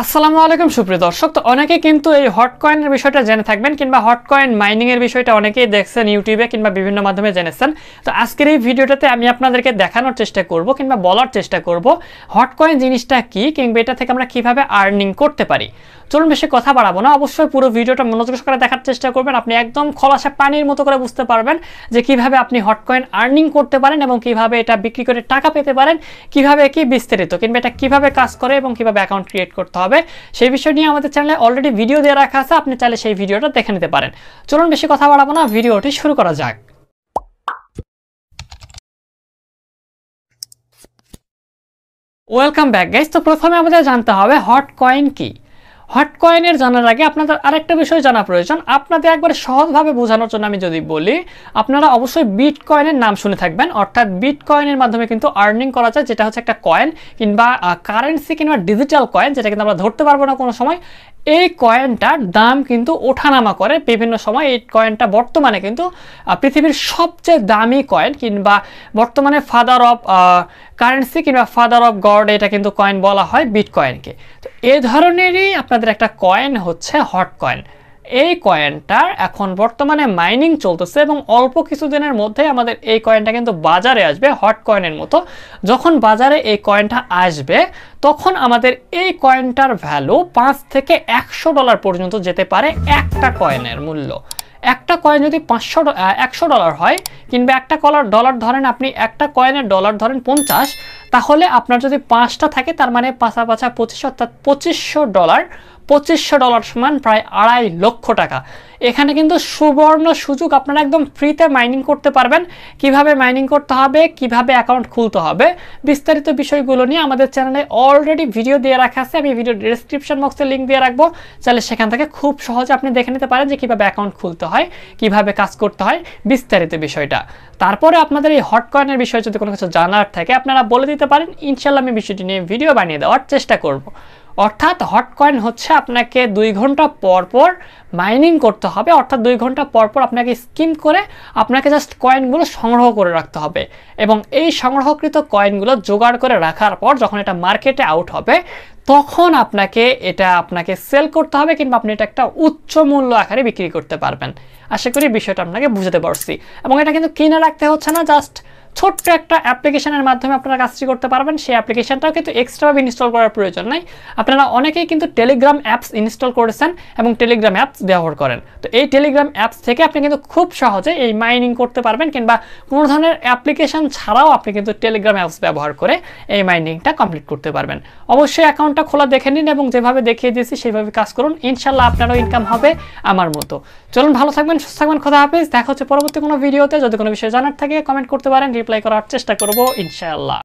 আসসালামু আলাইকুম সুপ্রিয় দর্শক। তো অনেকে কিন্তু এই হট কয়েনের বিষয়টা জেনে থাকবেন কিংবা হট কয়েন মাইনিং এর বিষয়টা অনেকেই দেখছেন ইউটিউবে কিংবা বিভিন্ন মাধ্যমে জেনেছেন। তো আজকের এই ভিডিওটাতে আমি আপনাদেরকে দেখানোর চেষ্টা করব কিংবা বলার চেষ্টা করব হট কয়েন জিনিসটা কি কিংবা এটা থেকে আমরা কিভাবে আর্নিং করতে পারি। চলুন বেশি কথা বাড়াবো না, অবশ্যই পুরো ভিডিওটা মনোযোগ সহকারে দেখার চেষ্টা করবেন। আপনি একদম খোলাসা পানির মতো করে বুঝতে পারবেন যে কিভাবে আপনি হট কয়েন আর্নিং করতে পারেন এবং কিভাবে এটা বিক্রি করে টাকা পেতে পারেন, কিভাবে কি বিস্তারিত কিংবা এটা কিভাবে কাজ করে এবং কিভাবে অ্যাকাউন্ট ক্রিয়েট করতে হবে সেই বিষয় নিয়ে আমাদের চ্যানেলে অলরেডি ভিডিও দিয়ে রাখা আছে, আপনি চাইলে সেই ভিডিওটা দেখে নিতে পারেন। চলুন বেশি কথা বাড়াবো না, ভিডিওটি শুরু করা যাক। Welcome back guys. তো প্রথমে আমাদের জানতে হবে হট কয়েন কি। হট কয়েনের জানার আগে আপনাদের আরেকটা বিষয় জানা প্রয়োজন। আপনাদের একবারে সহজভাবে বোঝানোর জন্য আমি যদি বলি, আপনারা অবশ্যই বিটকয়েনের নাম শুনে থাকবেন। অর্থাৎ বিটকয়েনের মাধ্যমে কিন্তু আর্নিং করা যায়, যেটা হচ্ছে একটা কয়েন কিংবা কারেন্সি কিংবা ডিজিটাল কয়েন, যেটা কিন্তু আমরা ধরতে পারবো না কোনো সময়। এই কয়েনটার দাম কিন্তু ওঠানামা করে বিভিন্ন সময়। এই কয়েনটা বর্তমানে কিন্তু পৃথিবীর সবচেয়ে দামি কয়েন কিংবা বর্তমানে ফাদার অফ কারেন্সি কিংবা ফাদার অফ গড, এটা কিন্তু কয়েন বলা হয় বিটকয়েনকে। তো এই ধরনেরই আপনাদের একটা কয়েন হচ্ছে হট কয়েন। এই কয়েনটার এখন বর্তমানে মাইনিং চলতেছে এবং অল্প কিছুদিনের মধ্যে আমাদের এই কয়েনটা কিন্তু বাজারে আসবে হট কয়েনের মতো। যখন বাজারে এই কয়েনটা আসবে তখন আমাদের এই কয়েনটার ভ্যালু $5 থেকে $100 পর্যন্ত যেতে পারে একটা কয়েনের মূল্য। একটা কয়েন যদি $100 হয় কিংবা একটা ডলার ধরেন, আপনি একটা কয়েনের ডলার ধরেন 50, তাহলে আপনার যদি 5টা থাকে তার মানে 5 × 5 = 25, অর্থাৎ $2500 সমান প্রায় $2.5 লক্ষ টাকা। এখানে কিন্তু সুবর্ণ সুযোগ, আপনারা একদম ফ্রিতে মাইনিং করতে পারবেন। কিভাবে মাইনিং করতে হবে, কিভাবে অ্যাকাউন্ট খুলতে হবে, বিস্তারিত বিষয়গুলো নিয়ে আমাদের চ্যানেলে অলরেডি ভিডিও দিয়ে রাখা আছে। আমি ভিডিও ডেসক্রিপশন বক্সে লিঙ্ক দিয়ে রাখবো, চাইলে সেখান থেকে খুব সহজে আপনি দেখে নিতে পারেন যে কিভাবে অ্যাকাউন্ট খুলতে হয়, কিভাবে কাজ করতে হয়, বিস্তারিত বিষয়টা। তারপরে আপনাদের এই হট কয়েনের বিষয়ে যদি কোনো কিছু জানার থাকে আপনারা বলে দিতে পারেন, ইনশাল্লাহ আমি বিষয়টি নিয়ে ভিডিও বানিয়ে দেওয়ার চেষ্টা করব। অর্থাৎ হট কয়েন হচ্ছে আপনাকে 2 ঘন্টা পর পর মাইনিং করতে হবে। অর্থাৎ 2 ঘন্টা পর পর আপনাকে স্কিম করে আপনাকে জাস্ট কয়েনগুলো সংগ্রহ করে রাখতে হবে এবং এই সংগ্রহকৃত কয়েনগুলো জোগাড় করে রাখার পর যখন এটা মার্কেটে আউট হবে তখন আপনাকে সেল করতে হবে কিংবা আপনি এটা একটা উচ্চ মূল্য আকারে বিক্রি করতে পারবেন। আশা করি বিষয়টা আপনাকে বুঝতে পারছি। এবং এটা কিন্তু কিনে রাখতে হচ্ছে না, জাস্ট ছোট্ট একটা অ্যাপ্লিকেশনের মাধ্যমে আপনারা কাজটি করতে পারবেন। সেই অ্যাপ্লিকেশনটাও কিন্তু এক্সট্রাভাবে ইনস্টল করার প্রয়োজন নাই। আপনারা অনেকেই কিন্তু টেলিগ্রাম অ্যাপস ইনস্টল করেছেন এবং টেলিগ্রাম অ্যাপস ব্যবহার করেন। তো এই টেলিগ্রাম অ্যাপস থেকে আপনি কিন্তু খুব সহজে এই মাইনিং করতে পারবেন কিংবা কোনো ধরনের অ্যাপ্লিকেশন ছাড়াও আপনি কিন্তু টেলিগ্রাম অ্যাপস ব্যবহার করে এই মাইনিংটা কমপ্লিট করতে পারবেন। অবশ্যই অ্যাকাউন্টটা খোলা দেখে নিন এবং যেভাবে দেখিয়ে দিয়েছি সেইভাবে কাজ করুন, ইনশাল্লাহ আপনারও ইনকাম হবে আমার মতো। চলুন ভালো থাকবেন, সুস্থ থাকবেন, খোদা হাফেজ। দেখা হচ্ছে পরবর্তী কোনো ভিডিওতে। যদি কোনো বিষয় জানার থাকে কমেন্ট করতে পারেন, রিপ্লাই করার চেষ্টা করব ইনশাআল্লাহ।